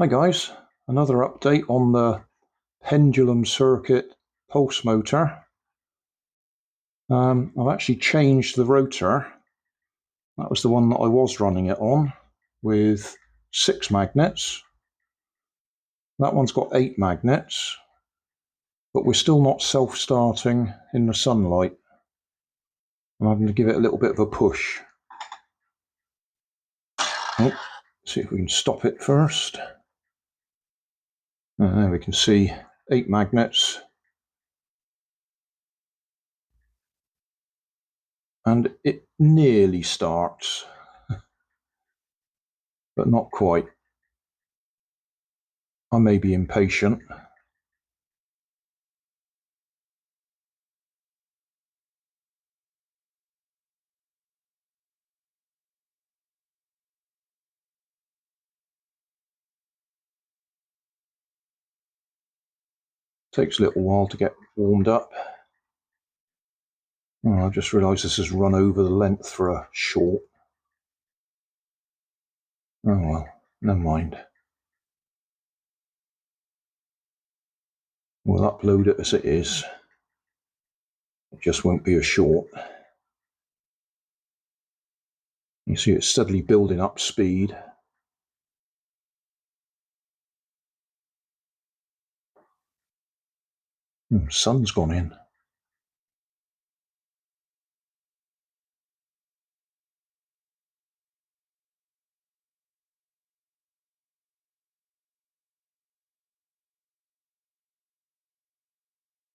Hi guys, another update on the Pendulum circuit pulse motor. I've actually changed the rotor. That was the one that I was running it on with 6 magnets. That one's got 8 magnets, but we're still not self-starting in the sunlight. I'm having to give it a little bit of a push. Oh, see if we can stop it first. There we can see 8 magnets. And it nearly starts, but not quite. I may be impatient. Takes a little while to get warmed up. Oh, I just realised this has run over the length for a short. Oh well, never mind. We'll upload it as it is. It just won't be a short. You see it's steadily building up speed. Sun's gone in.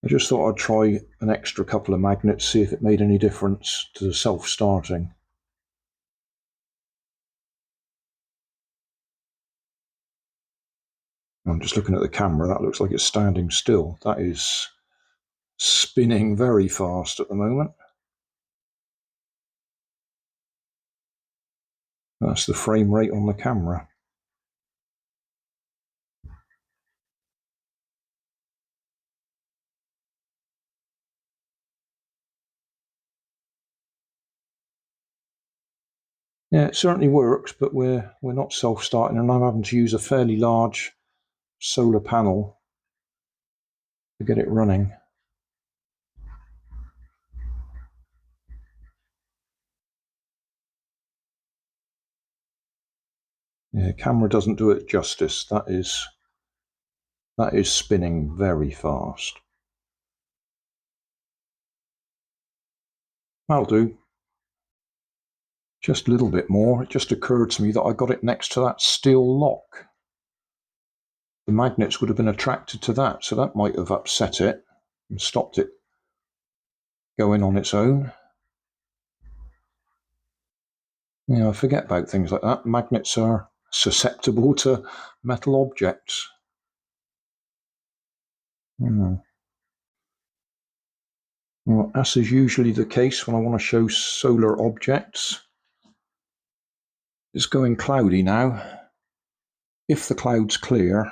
I just thought I'd try an extra couple of magnets, see if it made any difference to the self-starting. I'm just looking at the camera, that looks like it's standing still. That is spinning very fast at the moment. That's the frame rate on the camera. Yeah, it certainly works, but we're not self-starting, and I'm having to use a fairly large solar panel to get it running. Yeah, camera doesn't do it justice. That is spinning very fast. That'll do. Just a little bit more. It just occurred to me that I got it next to that steel lock. The magnets would have been attracted to that, so that might have upset it and stopped it going on its own. Yeah, I forget about things like that. Magnets are susceptible to metal objects. Well, as is usually the case when I want to show solar objects. It's going cloudy now. If the cloud's clear,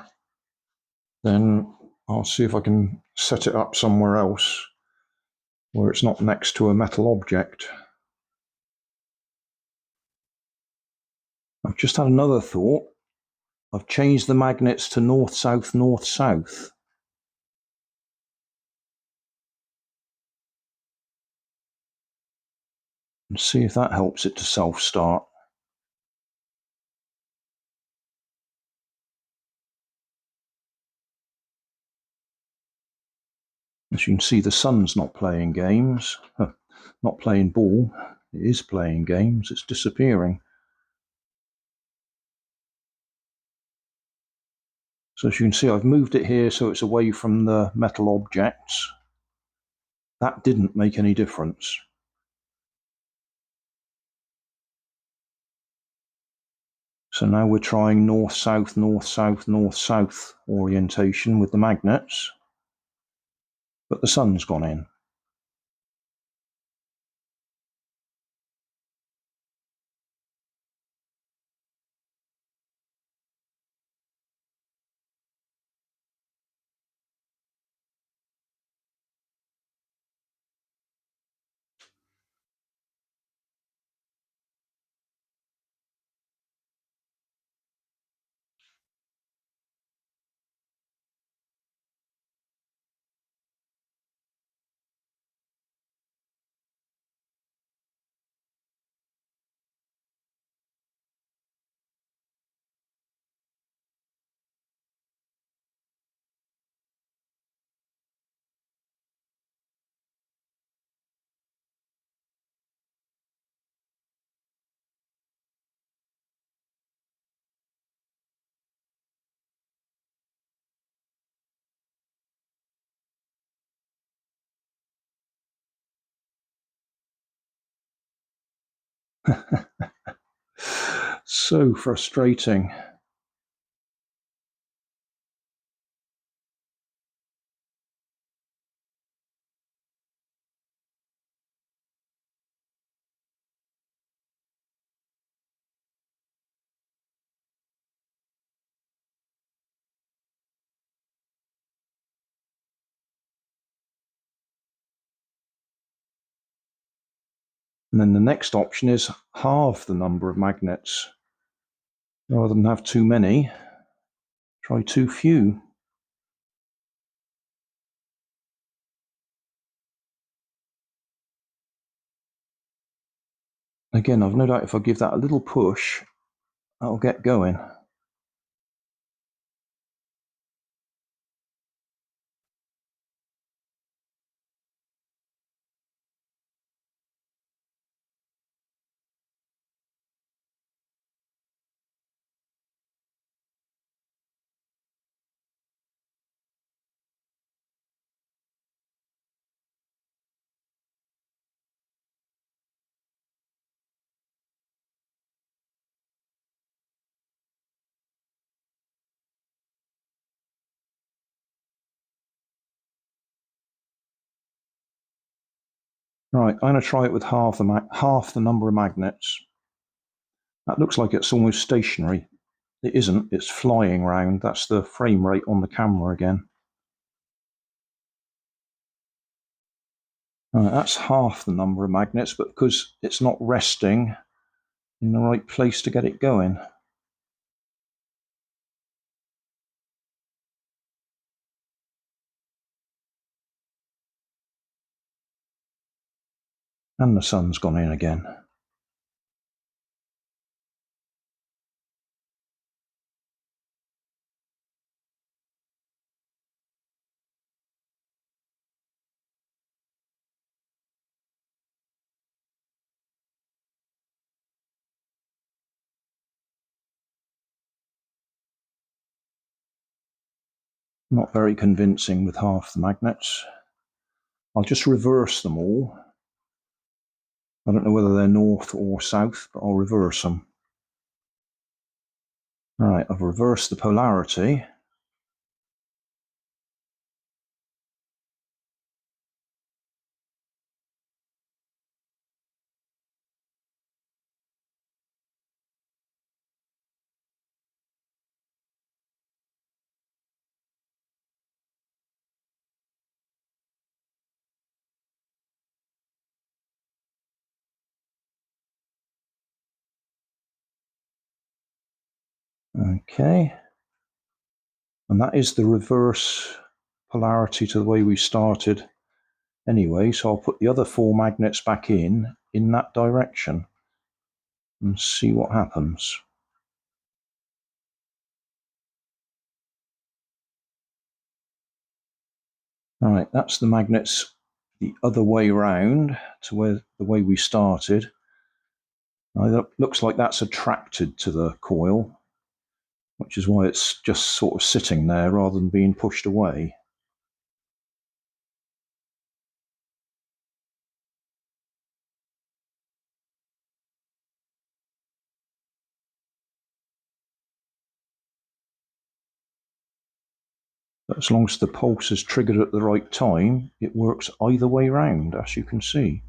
then I'll see if I can set it up somewhere else where it's not next to a metal object. I've just had another thought. I've changed the magnets to north-south, north-south. And see if that helps it to self-start. As you can see, the sun's not playing games, not playing ball. It is playing games. It's disappearing. So as you can see, I've moved it here so it's away from the metal objects. That didn't make any difference. So now we're trying north-south, north-south, north-south orientation with the magnets, but the sun's gone in. So frustrating. And then the next option is halve the number of magnets. Rather than have too many, try too few. Again, I've no doubt if I give that a little push, that'll get going. Right, I'm going to try it with half the number of magnets. That looks like it's almost stationary. It isn't, it's flying round. That's the frame rate on the camera again. Right, that's half the number of magnets, but because it's not resting in the right place to get it going. And the sun's gone in again. Not very convincing with half the magnets. I'll just reverse them all. I don't know whether they're north or south, but I'll reverse them. All right, I've reversed the polarity. Okay. And that is the reverse polarity to the way we started anyway. So I'll put the other 4 magnets back in that direction and see what happens. All right, that's the magnets the other way round to the way we started. Now, it looks like that's attracted to the coil, which is why it's just sort of sitting there rather than being pushed away. But as long as the pulse is triggered at the right time, it works either way round, as you can see.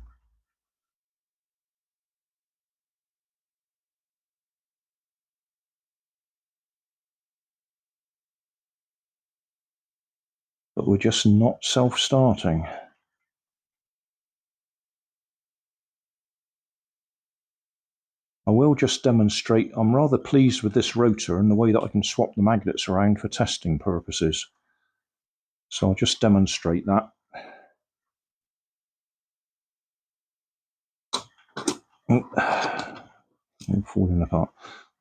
But we're just not self-starting. I will just demonstrate. I'm rather pleased with this rotor and the way that I can swap the magnets around for testing purposes. So I'll just demonstrate that. All falling apart.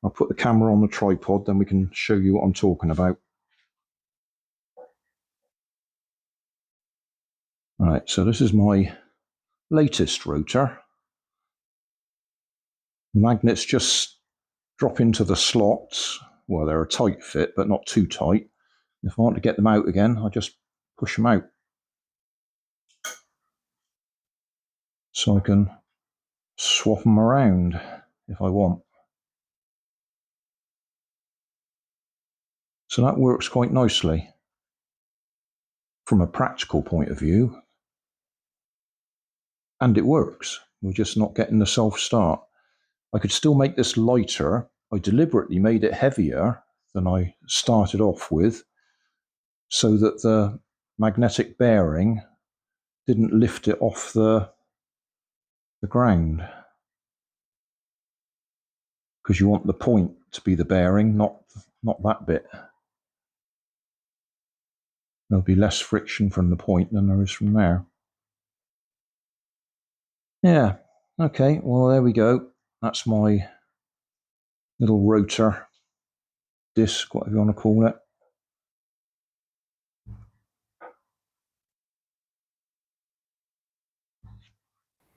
I'll put the camera on the tripod, then we can show you what I'm talking about. All right, so this is my latest rotor. The magnets just drop into the slots. Well, they're a tight fit, but not too tight. If I want to get them out again, I just push them out. So I can swap them around if I want. So that works quite nicely from a practical point of view. And it works. We're just not getting the self-start. I could still make this lighter. I deliberately made it heavier than I started off with so that the magnetic bearing didn't lift it off the ground. Because you want the point to be the bearing, not that bit. There'll be less friction from the point than there is from there. Yeah, okay, well there we go. That's my little rotor disc, whatever you want to call it.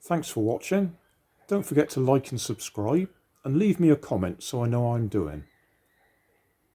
Thanks for watching. Don't forget to like and subscribe, and leave me a comment so I know how I'm doing.